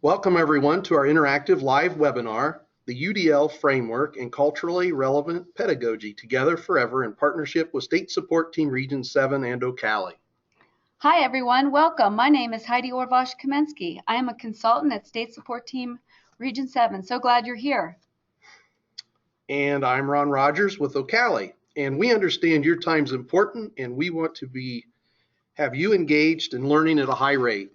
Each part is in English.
Welcome everyone to our interactive live webinar, the UDL Framework and Culturally Relevant Pedagogy, Together Forever in partnership with State Support Team Region 7 and OCALI. Hi everyone, welcome. My name is Heidi Orvosh-Kamensky. I am a consultant at State Support Team Region 7. So glad you're here. And I'm Ron Rogers with OCALI. And we understand your time's important and we want to have you engaged and learning at a high rate.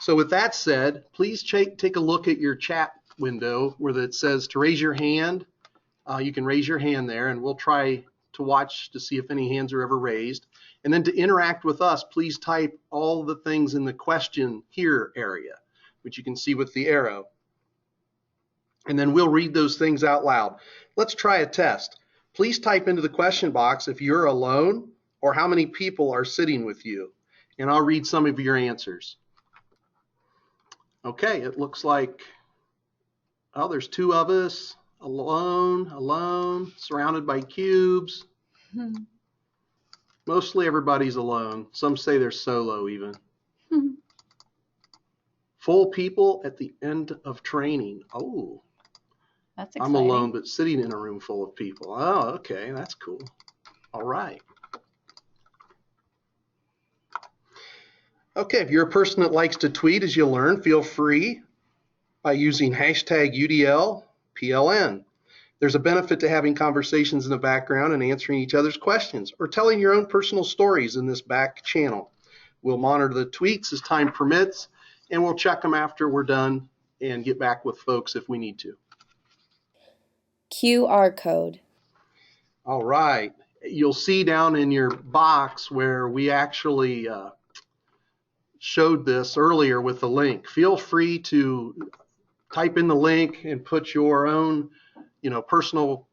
So with that said, please take a look at your chat window where it says to raise your hand. You can raise your hand there and we'll try to watch to see if any hands are ever raised. And then to interact with us, please type all the things in the question here area, which you can see with the arrow. And then we'll read those things out loud. Let's try a test. Please type into the question box if you're alone or how many people are sitting with you. And I'll read some of your answers. Okay, it looks like, oh, there's two of us, alone, surrounded by cubes. Mostly everybody's alone. Some say they're solo even. Full people at the end of training. Oh, that's exciting. I'm alone, but sitting in a room full of people. Oh, okay, that's cool. All right. Okay, if you're a person that likes to tweet as you learn, feel free by using hashtag UDL PLN. There's a benefit to having conversations in the background and answering each other's questions or telling your own personal stories in this back channel. We'll monitor the tweets as time permits, and we'll check them after we're done and get back with folks if we need to. QR code. All right. You'll see down in your box where we actually showed this earlier with the link. Feel free to type in the link and put your own personal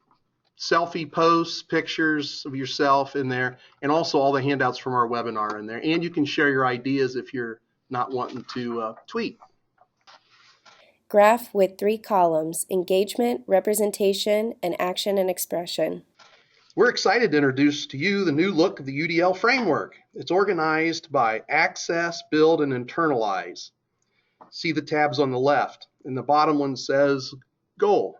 selfie posts, pictures of yourself in there, and also all the handouts from our webinar in there. And you can share your ideas if you're not wanting to tweet. Graph with 3 columns: engagement, representation, and action and expression. We're excited to introduce to you the new look of the UDL framework. It's organized by access, build, and internalize. See the tabs on the left, and the bottom one says goal.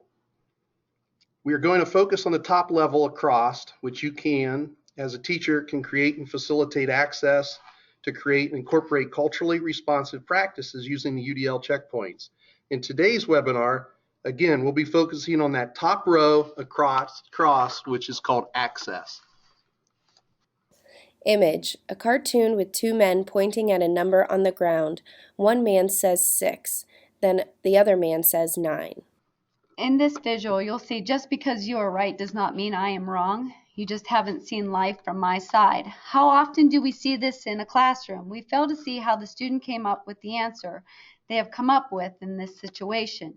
We are going to focus on the top level across, which you can, as a teacher, can create and facilitate access to create and incorporate culturally responsive practices using the UDL checkpoints. In today's webinar, again, we'll be focusing on that top row across, which is called access. Image: a cartoon with 2 men pointing at a number on the ground. One man says 6, then the other man says 9. In this visual, you'll see just because you are right does not mean I am wrong. You just haven't seen life from my side. How often do we see this in a classroom? We fail to see how the student came up with the answer they have come up with in this situation.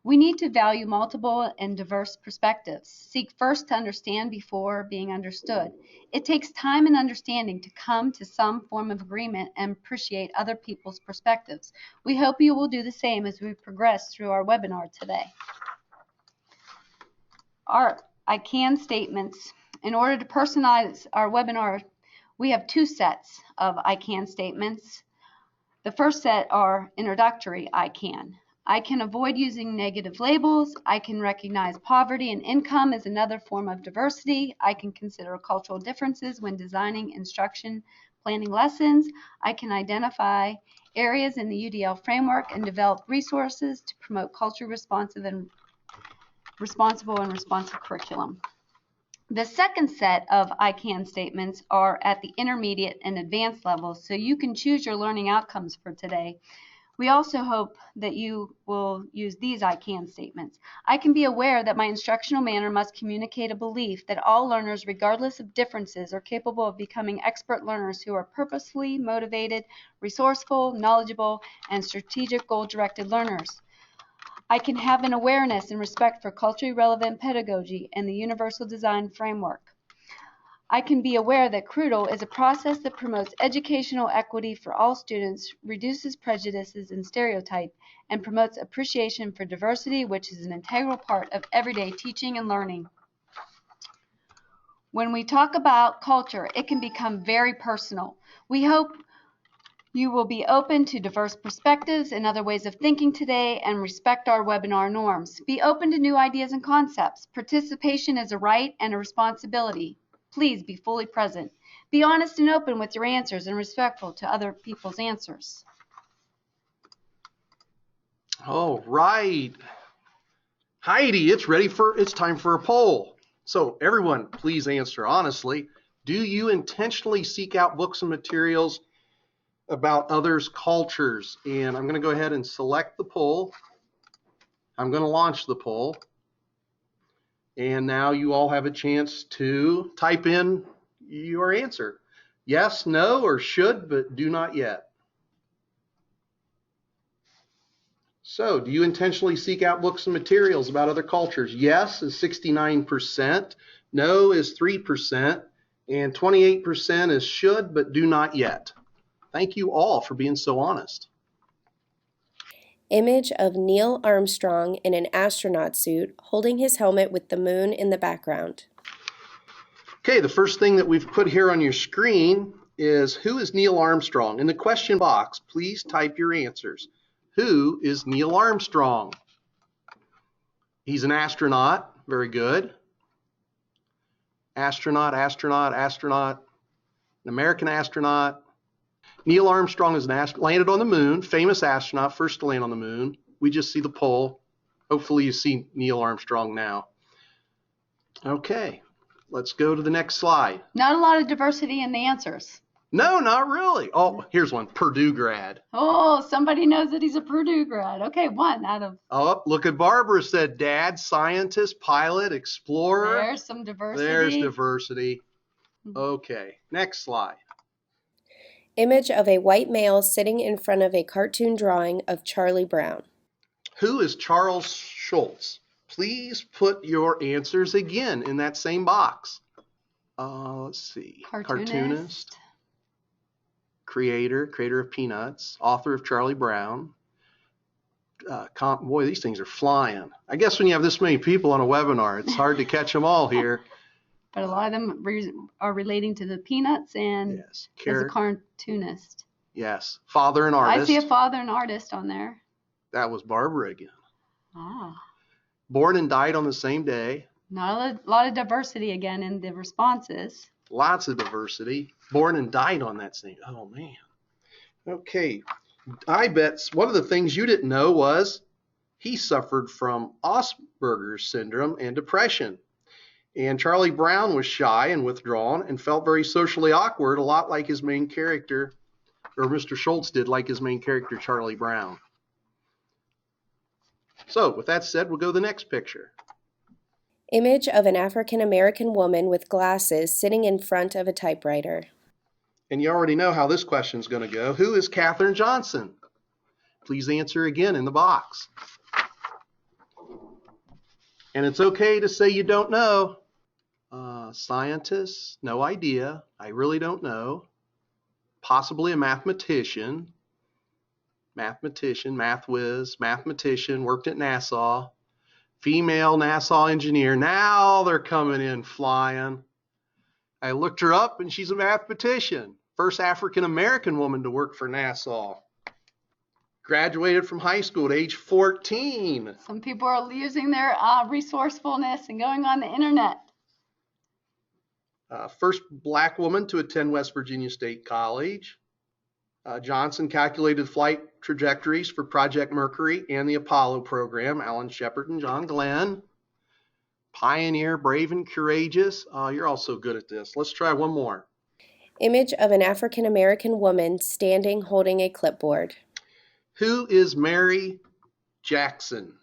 We need to value multiple and diverse perspectives. Seek first to understand before being understood. It takes time and understanding to come to some form of agreement and appreciate other people's perspectives. We hope you will do the same as we progress through our webinar today. Our I can statements. In order to personalize our webinar, we have 2 sets of I can statements. The first set are introductory I can. I can avoid using negative labels. I can recognize poverty and income as another form of diversity. I can consider cultural differences when designing instruction, planning lessons. I can identify areas in the UDL framework and develop resources to promote culturally responsive and responsive curriculum. The second set of I can statements are at the intermediate and advanced levels, so you can choose your learning outcomes for today. We also hope that you will use these I can statements. I can be aware that my instructional manner must communicate a belief that all learners, regardless of differences, are capable of becoming expert learners who are purposefully motivated, resourceful, knowledgeable, and strategic goal-directed learners. I can have an awareness and respect for culturally relevant pedagogy and the universal design framework. I can be aware that CRUDL is a process that promotes educational equity for all students, reduces prejudices and stereotype, and promotes appreciation for diversity, which is an integral part of everyday teaching and learning. When we talk about culture, it can become very personal. We hope You will be open to diverse perspectives and other ways of thinking today and respect our webinar norms. Be open to new ideas and concepts. Participation is a right and a responsibility. Please be fully present. Be honest and open with your answers and respectful to other people's answers. All right. Heidi, it's time for a poll. So everyone, please answer honestly. Do you intentionally seek out books and materials about others' cultures? And I'm going to go ahead and select the poll. I'm going to launch the poll. And now you all have a chance to type in your answer. Yes, no, or should, but do not yet. So, do you intentionally seek out books and materials about other cultures? Yes is 69%, no is 3%, and 28% is should, but do not yet. Thank you all for being so honest. Image of Neil Armstrong in an astronaut suit holding his helmet with the moon in the background. Okay, the first thing that we've put here on your screen is who is Neil Armstrong? In the question box, please type your answers. Who is Neil Armstrong? He's an astronaut. Very good. Astronaut, an American astronaut. Neil Armstrong is landed on the moon, famous astronaut, first to land on the moon. We just see the poll. Hopefully you see Neil Armstrong now. Okay, let's go to the next slide. Not a lot of diversity in the answers. No, not really. Oh, here's one, Purdue grad. Oh, somebody knows that he's a Purdue grad. Okay, one out of... Oh, look at Barbara said dad, scientist, pilot, explorer. There's some diversity. There's diversity. Okay, next slide. Image of a white male sitting in front of a cartoon drawing of Charlie Brown. Who is Charles Schulz? Please put your answers again in that same box. Let's see. Cartoonist. Creator of Peanuts. Author of Charlie Brown. Boy, these things are flying. I guess when you have this many people on a webinar, it's hard to catch them all here. But a lot of them are relating to the Peanuts and yes. as a cartoonist. Yes. Father and artist. I see a father and artist on there. That was Barbara again. Ah. Born and died on the same day. Not a lot of diversity again in the responses. Lots of diversity. Born and died on that same. Oh, man. Okay. I bet one of the things you didn't know was he suffered from Asperger's syndrome and depression. And Charlie Brown was shy and withdrawn and felt very socially awkward, a lot like his main character, or Mr. Schultz did, like his main character, Charlie Brown. So, with that said, we'll go to the next picture. Image of an African American woman with glasses sitting in front of a typewriter. And you already know how this question is going to go. Who is Katherine Johnson? Please answer again in the box. And it's okay to say you don't know. Scientist, no idea. I really don't know. Possibly a mathematician. Math whiz, mathematician, worked at NASA. Female NASA engineer. Now they're coming in flying. I looked her up and she's a mathematician. First African-American woman to work for NASA. Graduated from high school at age 14. Some people are using their resourcefulness and going on the internet. First black woman to attend West Virginia State College. Johnson calculated flight trajectories for Project Mercury and the Apollo program. Alan Shepard and John Glenn. Pioneer, brave and courageous. You're all so good at this. Let's try one more. Image of an African American woman standing holding a clipboard. Who is Mary Jackson?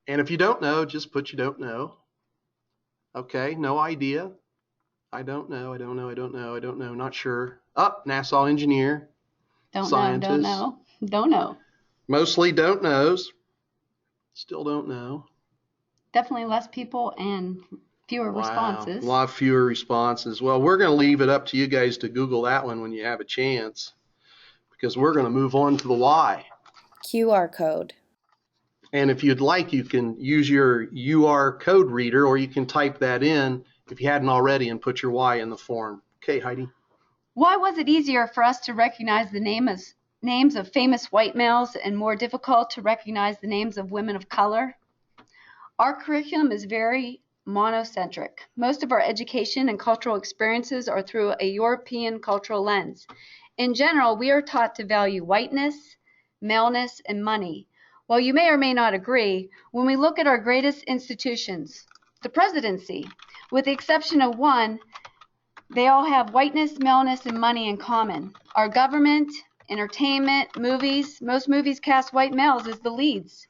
And if you don't know, just put you don't know. Okay, no idea. I don't know, not sure. NASA engineer. Scientist. Don't know. Mostly don't knows. Still don't know. Definitely less people and fewer responses. A lot fewer responses. Well, we're going to leave it up to you guys to Google that one when you have a chance, because we're going to move on to the why. QR code. And if you'd like, you can use your UR code reader, or you can type that in if you hadn't already and put your why in the form. Okay, Heidi. Why was it easier for us to recognize the names of famous white males and more difficult to recognize the names of women of color? Our curriculum is very monocentric. Most of our education and cultural experiences are through a European cultural lens. In general, we are taught to value whiteness, maleness, and money. While you may or may not agree, when we look at our greatest institutions, the presidency, with the exception of one, they all have whiteness, maleness, and money in common. Our government, entertainment, movies, most movies cast white males as the leads.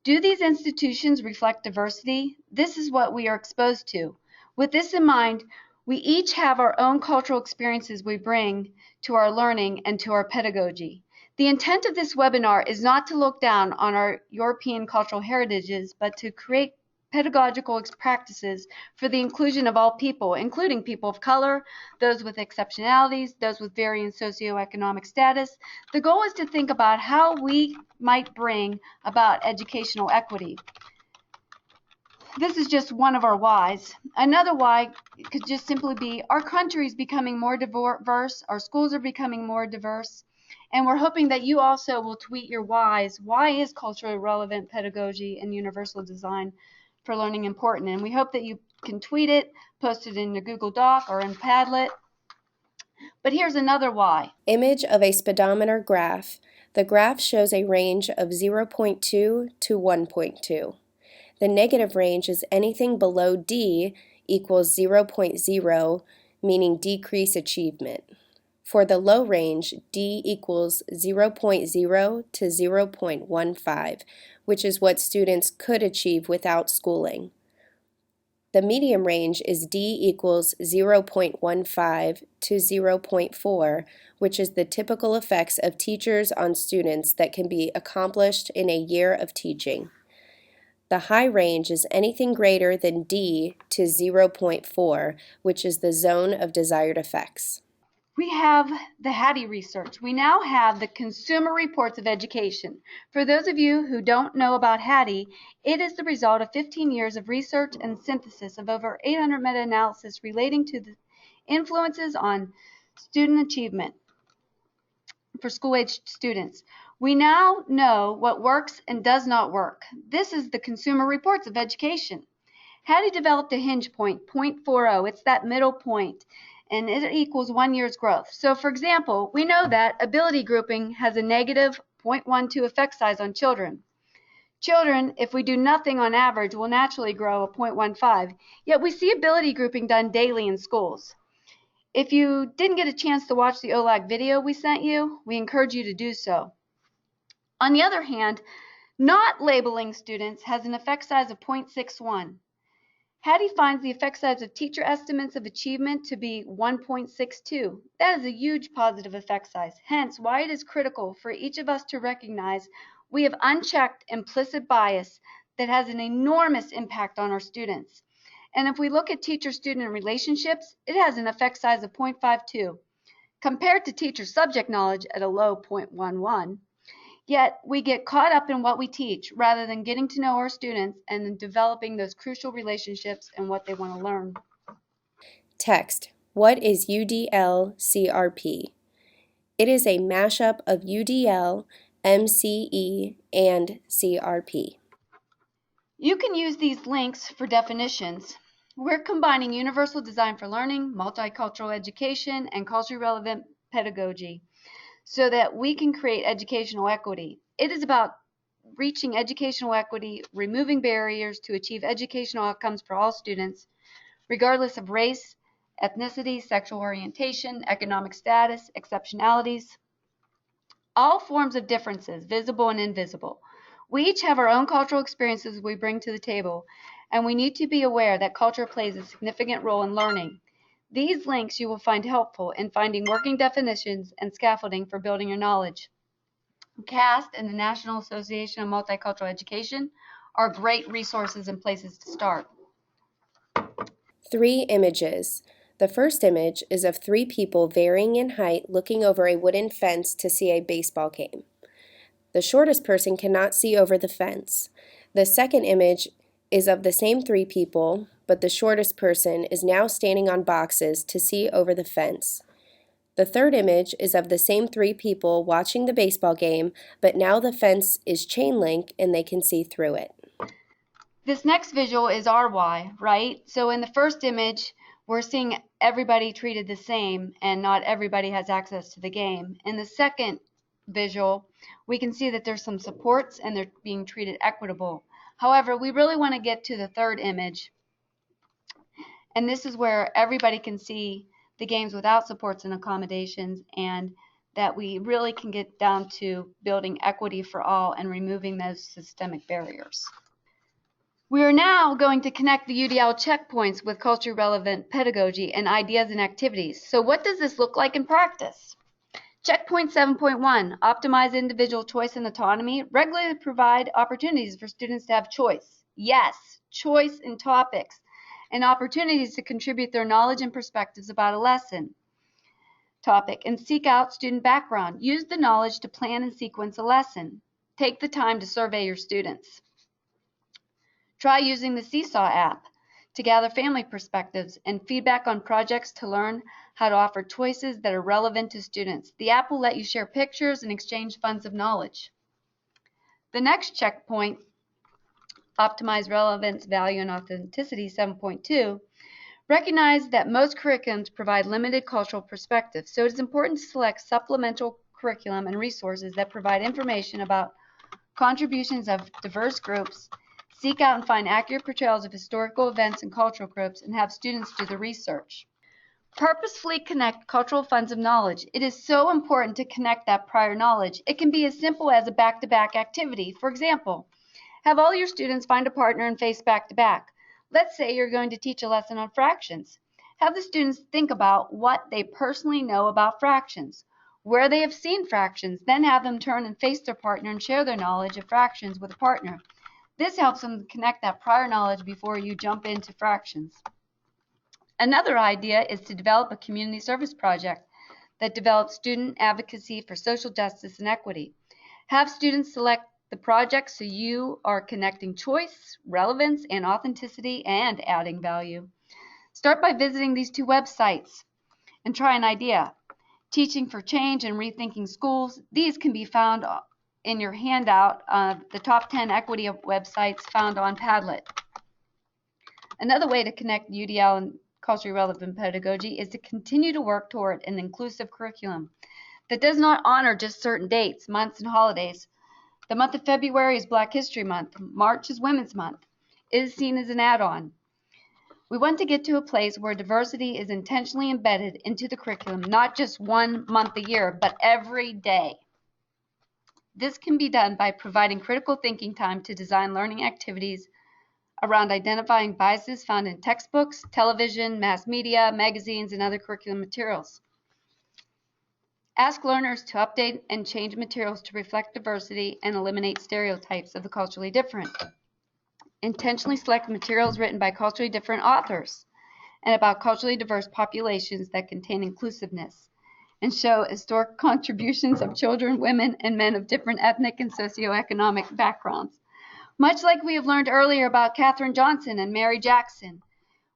Do these institutions reflect diversity? This is what we are exposed to. With this in mind, we each have our own cultural experiences we bring to our learning and to our pedagogy. The intent of this webinar is not to look down on our European cultural heritages, but to create pedagogical practices for the inclusion of all people, including people of color, those with exceptionalities, those with varying socioeconomic status. The goal is to think about how we might bring about educational equity. This is just one of our whys. Another why could just simply be our country is becoming more diverse, our schools are becoming more diverse, and we're hoping that you also will tweet your whys. Why is culturally relevant pedagogy and universal design for learning important? And we hope that you can tweet it, post it in the Google Doc or in Padlet. But here's another why. Image of a speedometer graph. The graph shows a range of 0.2 to 1.2. The negative range is anything below D equals 0.0, meaning decrease achievement. For the low range, D equals 0.0 to 0.15, which is what students could achieve without schooling. The medium range is D equals 0.15 to 0.4, which is the typical effects of teachers on students that can be accomplished in a year of teaching. The high range is anything greater than D to 0.4, which is the zone of desired effects. We have the Hattie research. We now have the Consumer Reports of Education. For those of you who don't know about Hattie, it is the result of 15 years of research and synthesis of over 800 meta-analysis relating to the influences on student achievement for school-aged students. We now know what works and does not work. This is the Consumer Reports of Education. Hattie developed a hinge point, 0.40. It's that middle point, and it equals 1 year's growth. So for example, we know that ability grouping has a negative 0.12 effect size on children. Children, if we do nothing on average, will naturally grow a 0.15, yet we see ability grouping done daily in schools. If you didn't get a chance to watch the OLAC video we sent you, we encourage you to do so. On the other hand, not labeling students has an effect size of 0.61. Hattie finds the effect size of teacher estimates of achievement to be 1.62. That is a huge positive effect size, hence why it is critical for each of us to recognize we have unchecked implicit bias that has an enormous impact on our students. And if we look at teacher-student relationships, it has an effect size of 0.52, compared to teacher subject knowledge at a low 0.11. Yet we get caught up in what we teach rather than getting to know our students and developing those crucial relationships and what they want to learn. Text. What is UDL CRP? It is a mashup of UDL, MCE, and CRP. You can use these links for definitions. We're combining universal design for learning, multicultural education, and culturally relevant pedagogy, so that we can create educational equity. It is about reaching educational equity, removing barriers to achieve educational outcomes for all students, regardless of race, ethnicity, sexual orientation, economic status, exceptionalities, all forms of differences, visible and invisible. We each have our own cultural experiences we bring to the table, and we need to be aware that culture plays a significant role in learning. These links you will find helpful in finding working definitions and scaffolding for building your knowledge. CAST and the National Association of Multicultural Education are great resources and places to start. 3 images. The first image is of 3 people varying in height looking over a wooden fence to see a baseball game. The shortest person cannot see over the fence. The second image is of the same 3 people, but the shortest person is now standing on boxes to see over the fence. The third image is of the same three people watching the baseball game, but now the fence is chain link and they can see through it. This next visual is our why, right? So in the first image, we're seeing everybody treated the same and not everybody has access to the game. In the second visual, we can see that there's some supports and they're being treated equitable. However, we really want to get to the third image, and this is where everybody can see the games without supports and accommodations, and that we really can get down to building equity for all and removing those systemic barriers. We are now going to connect the UDL checkpoints with culturally relevant pedagogy and ideas and activities. So what does this look like in practice? Checkpoint 7.1, optimize individual choice and autonomy. Regularly provide opportunities for students to have choice. Yes, choice in topics and opportunities to contribute their knowledge and perspectives about a lesson topic, and seek out student background. Use the knowledge to plan and sequence a lesson. Take the time to survey your students. Try using the Seesaw app to gather family perspectives and feedback on projects to learn how to offer choices that are relevant to students. The app will let you share pictures and exchange funds of knowledge. The next checkpoint, optimize relevance, value, and authenticity, 7.2, recognize that most curriculums provide limited cultural perspectives, so it is important to select supplemental curriculum and resources that provide information about contributions of diverse groups. Seek out and find accurate portrayals of historical events and cultural groups, and have students do the research. Purposefully connect cultural funds of knowledge. It is so important to connect that prior knowledge. It can be as simple as a back-to-back activity. For example, have all your students find a partner and face back-to-back. Let's say you're going to teach a lesson on fractions. Have the students think about what they personally know about fractions, where they have seen fractions, then have them turn and face their partner and share their knowledge of fractions with a partner. This helps them connect that prior knowledge before you jump into fractions. Another idea is to develop a community service project that develops student advocacy for social justice and equity. Have students select the project so you are connecting choice, relevance, and authenticity, and adding value. Start by visiting these two websites and try an idea. Teaching for Change and Rethinking Schools. These can be found in your handout of the top 10 equity websites found on Padlet. Another way to connect UDL and culturally relevant pedagogy is to continue to work toward an inclusive curriculum that does not honor just certain dates, months, and holidays. The month of February is Black History Month. March is Women's Month. It is seen as an add-on. We want to get to a place where diversity is intentionally embedded into the curriculum, not just 1 month a year, but every day. This can be done by providing critical thinking time to design learning activities around identifying biases found in textbooks, television, mass media, magazines, and other curriculum materials. Ask learners to update and change materials to reflect diversity and eliminate stereotypes of the culturally different. Intentionally select materials written by culturally different authors and about culturally diverse populations that contain inclusiveness, and show historic contributions of children, women, and men of different ethnic and socioeconomic backgrounds. Much like we have learned earlier about Katherine Johnson and Mary Jackson,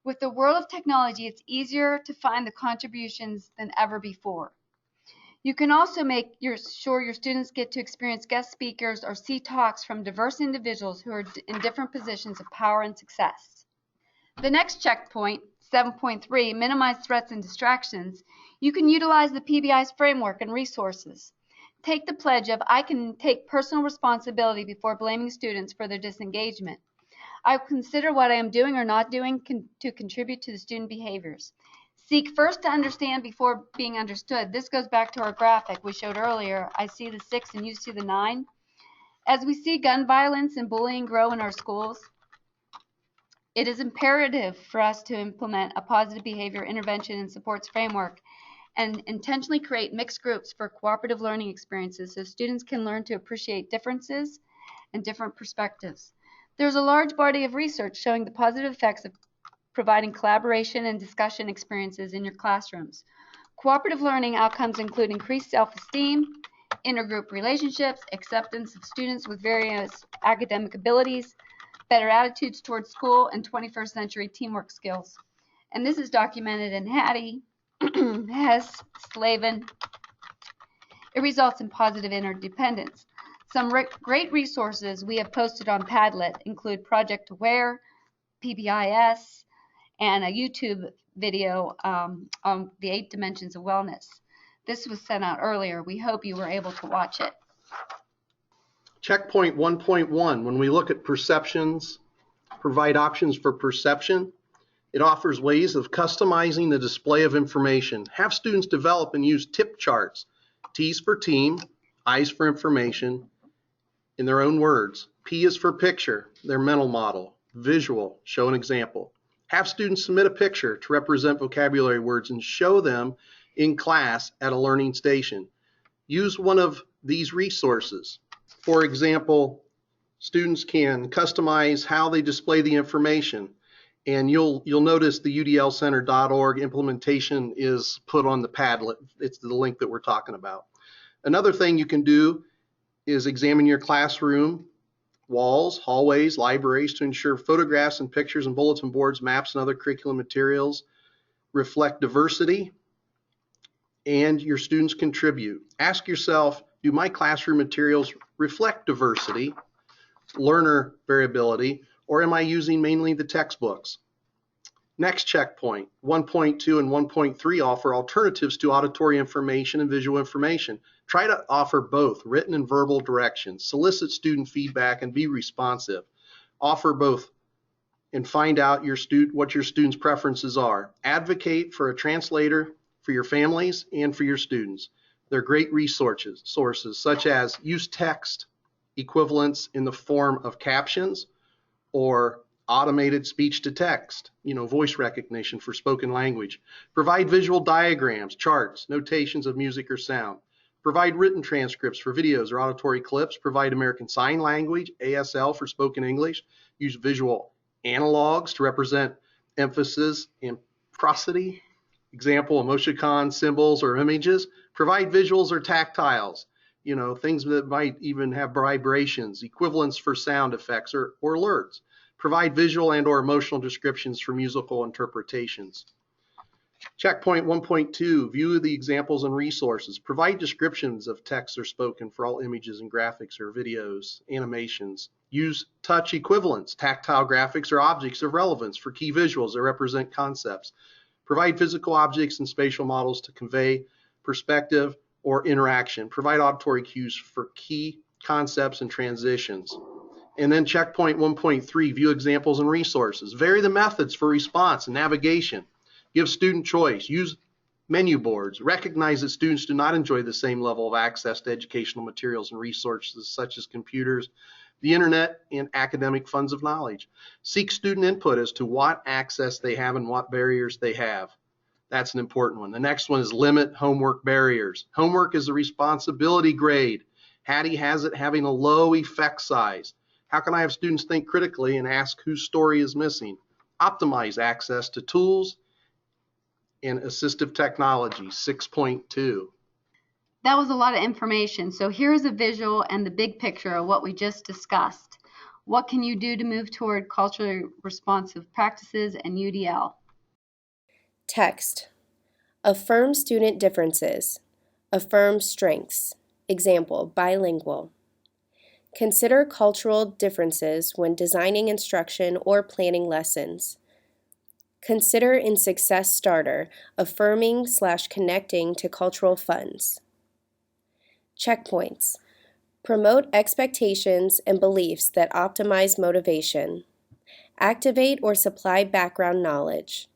with the world of technology, it's easier to find the contributions than ever before. You can also make sure your students get to experience guest speakers or see talks from diverse individuals who are in different positions of power and success. The next checkpoint, 7.3, minimize threats and distractions. You can utilize the PBI's framework and resources. Take the pledge of, I can take personal responsibility before blaming students for their disengagement. I consider what I am doing or not doing to contribute to the student behaviors. Seek first to understand before being understood. This goes back to our graphic we showed earlier. I see the 6 and you see the 9. As we see gun violence and bullying grow in our schools, it is imperative for us to implement a positive behavior intervention and supports framework and intentionally create mixed groups for cooperative learning experiences so students can learn to appreciate differences and different perspectives. There's a large body of research showing the positive effects of providing collaboration and discussion experiences in your classrooms. Cooperative learning outcomes include increased self-esteem, intergroup relationships, acceptance of students with various academic abilities, better attitudes towards school, and 21st century teamwork skills. And this is documented in Hattie Hess, Slavin. It results in positive interdependence. Some great resources we have posted on Padlet include Project Aware, PBIS, and a YouTube video on the 8 dimensions of wellness. This was sent out earlier. We hope you were able to watch it. Checkpoint 1.1, when we look at perceptions, provide options for perception. It offers ways of customizing the display of information. Have students develop and use tip charts. T's for team, I's for information, in their own words. P is for picture, their mental model. Visual, show an example. Have students submit a picture to represent vocabulary words and show them in class at a learning station. Use one of these resources. For example, students can customize how they display the information. And you'll notice the UDLcenter.org implementation is put on the Padlet. It's the link that we're talking about. Another thing you can do is examine your classroom walls, hallways, libraries to ensure photographs and pictures and bulletin boards, maps, and other curriculum materials reflect diversity and your students contribute. Ask yourself, do my classroom materials reflect diversity, learner variability, or am I using mainly the textbooks? Next checkpoint, 1.2 and 1.3 offer alternatives to auditory information and visual information. Try to offer both written and verbal directions. Solicit student feedback and be responsive. Offer both and find out what your students' preferences are. Advocate for a translator for your families and for your students. They're great resources such as use text equivalents in the form of captions or automated speech to text, voice recognition for spoken language. Provide visual diagrams, charts, notations of music or sound. Provide written transcripts for videos or auditory clips. Provide American Sign Language, ASL for spoken English. Use visual analogs to represent emphasis and prosody. Example, emoticons, symbols, or images. Provide visuals or tactiles, things that might even have vibrations, equivalents for sound effects or alerts. Provide visual and or emotional descriptions for musical interpretations. Checkpoint 1.2, view the examples and resources. Provide descriptions of text or spoken for all images and graphics or videos, animations. Use touch equivalents, tactile graphics or objects of relevance for key visuals that represent concepts. Provide physical objects and spatial models to convey perspective or interaction. Provide auditory cues for key concepts and transitions. And then checkpoint 1.3, view examples and resources. Vary the methods for response and navigation. Give student choice. Use menu boards. Recognize that students do not enjoy the same level of access to educational materials and resources such as computers, the internet, and academic funds of knowledge. Seek student input as to what access they have and what barriers they have. That's an important one. The next one is limit homework barriers. Homework is a responsibility grade. Hattie has it having a low effect size. How can I have students think critically and ask whose story is missing? Optimize access to tools and assistive technology, 6.2. That was a lot of information. So here's a visual and the big picture of what we just discussed. What can you do to move toward culturally responsive practices and UDL? Text. Affirm student differences. Affirm strengths. Example, bilingual. Consider cultural differences when designing instruction or planning lessons. Consider in Success Starter, affirming/connecting to cultural funds. Checkpoints. Promote expectations and beliefs that optimize motivation. Activate or supply background knowledge.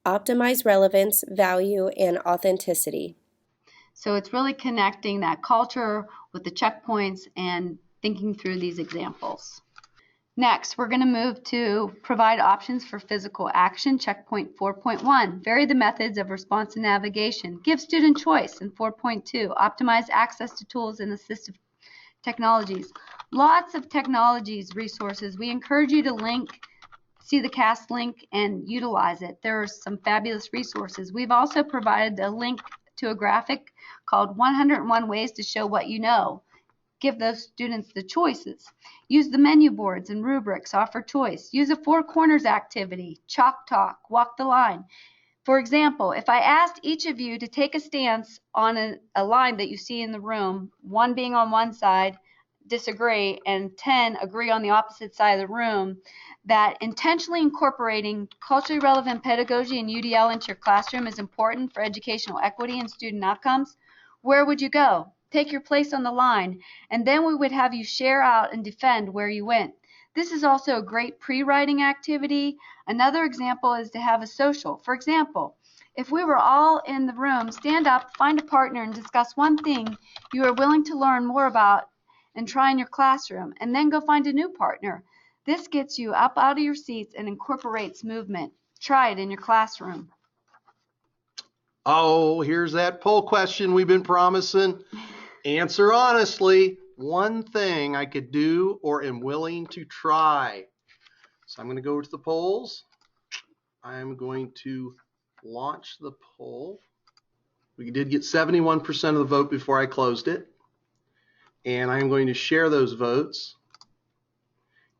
Optimize relevance, value, and authenticity. So it's really connecting that culture with the checkpoints and thinking through these examples. Next, we're going to move to provide options for physical action, checkpoint 4.1. Vary the methods of response and navigation. Give student choice in 4.2. Optimize access to tools and assistive technologies. Lots of technologies, resources. We encourage you to see the CAST link and utilize it. There are some fabulous resources. We've also provided a link to a graphic called 101 Ways to Show What You Know. Give those students the choices. Use the menu boards and rubrics, offer choice. Use a 4 corners activity, chalk talk, walk the line. For example, if I asked each of you to take a stance on a line that you see in the room, 1 being on one side, disagree, and 10 agree on the opposite side of the room, that intentionally incorporating culturally relevant pedagogy and UDL into your classroom is important for educational equity and student outcomes, where would you go? Take your place on the line, and then we would have you share out and defend where you went. This is also a great pre-writing activity. Another example is to have a social. For example, if we were all in the room, stand up, find a partner, and discuss one thing you are willing to learn more about and try in your classroom, and then go find a new partner. This gets you up out of your seats and incorporates movement. Try it in your classroom. Oh, here's that poll question we've been promising. Answer honestly. One thing I could do or am willing to try. So I'm going to go to the polls. I'm going to launch the poll. We did get 71% of the vote before I closed it. And I'm going to share those votes.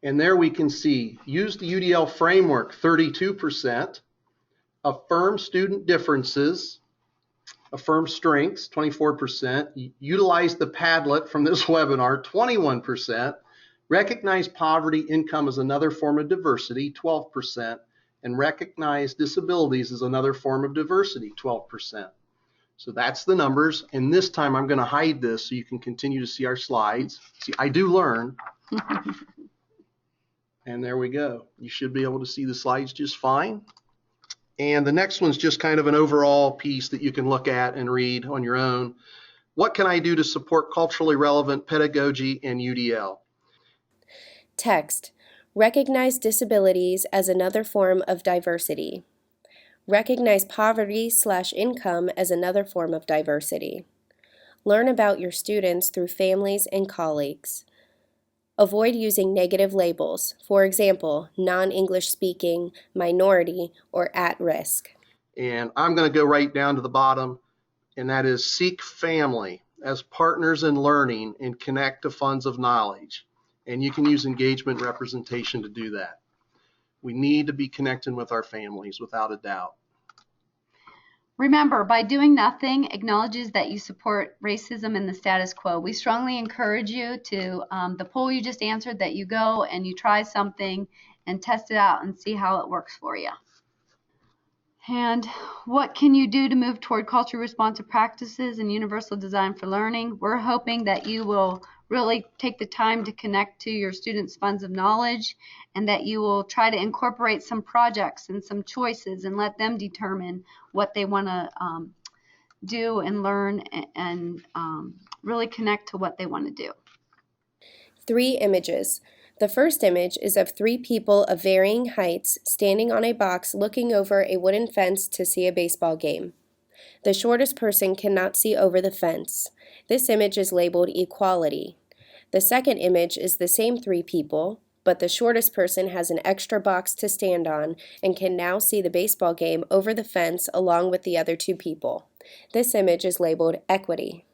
And there we can see, use the UDL framework, 32%, affirm student differences, affirm strengths, 24%, utilize the Padlet from this webinar, 21%, recognize poverty income as another form of diversity, 12%, and recognize disabilities as another form of diversity, 12%. So that's the numbers, and this time I'm going to hide this so you can continue to see our slides. See, I do learn. And there we go. You should be able to see the slides just fine. And the next one's just kind of an overall piece that you can look at and read on your own. What can I do to support culturally relevant pedagogy and UDL? Text. Recognize disabilities as another form of diversity. Recognize poverty/income as another form of diversity. Learn about your students through families and colleagues. Avoid using negative labels, for example, non-English speaking, minority, or at risk. And I'm going to go right down to the bottom, and that is seek family as partners in learning and connect to funds of knowledge. And you can use engagement representation to do that. We need to be connecting with our families without a doubt. Remember, by doing nothing acknowledges that you support racism and the status quo. We strongly encourage you to, the poll you just answered, that you go and you try something and test it out and see how it works for you. And what can you do to move toward culturally responsive practices and universal design for learning? We're hoping that you will really take the time to connect to your students' funds of knowledge, and that you will try to incorporate some projects and some choices and let them determine what they want to do and learn, and really connect to what they want to do. 3 images. The first image is of 3 people of varying heights standing on a box looking over a wooden fence to see a baseball game. The shortest person cannot see over the fence. This image is labeled equality. The second image is the same 3 people, but the shortest person has an extra box to stand on and can now see the baseball game over the fence along with the other 2 people. This image is labeled equity.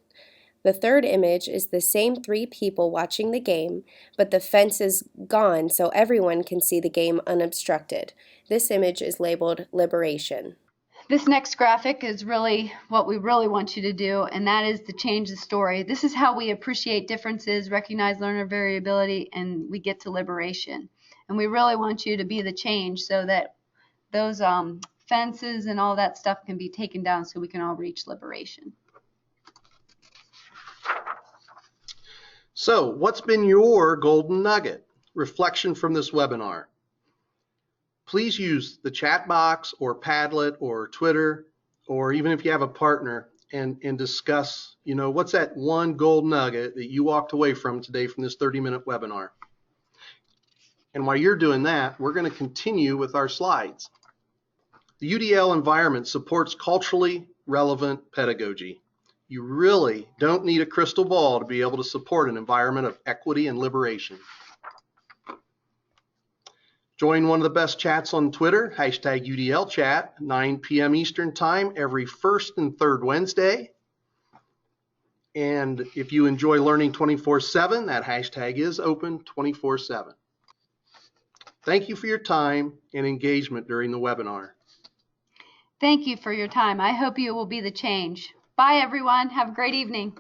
The third image is the same 3 people watching the game, but the fence is gone so everyone can see the game unobstructed. This image is labeled liberation. This next graphic is really what we really want you to do, and that is to change the story. This is how we appreciate differences, recognize learner variability, and we get to liberation. And we really want you to be the change so that those fences and all that stuff can be taken down so we can all reach liberation. So, what's been your golden nugget? Reflection from this webinar. Please use the chat box or Padlet or Twitter, or even if you have a partner, and discuss, what's that one gold nugget that you walked away from today from this 30-minute webinar. And while you're doing that, we're going to continue with our slides. The UDL environment supports culturally relevant pedagogy. You really don't need a crystal ball to be able to support an environment of equity and liberation. Join one of the best chats on Twitter, #UDLchat, 9 p.m. Eastern Time every first and third Wednesday. And if you enjoy learning 24/7, that hashtag is open 24/7. Thank you for your time and engagement during the webinar. Thank you for your time. I hope you will be the change. Bye, everyone. Have a great evening.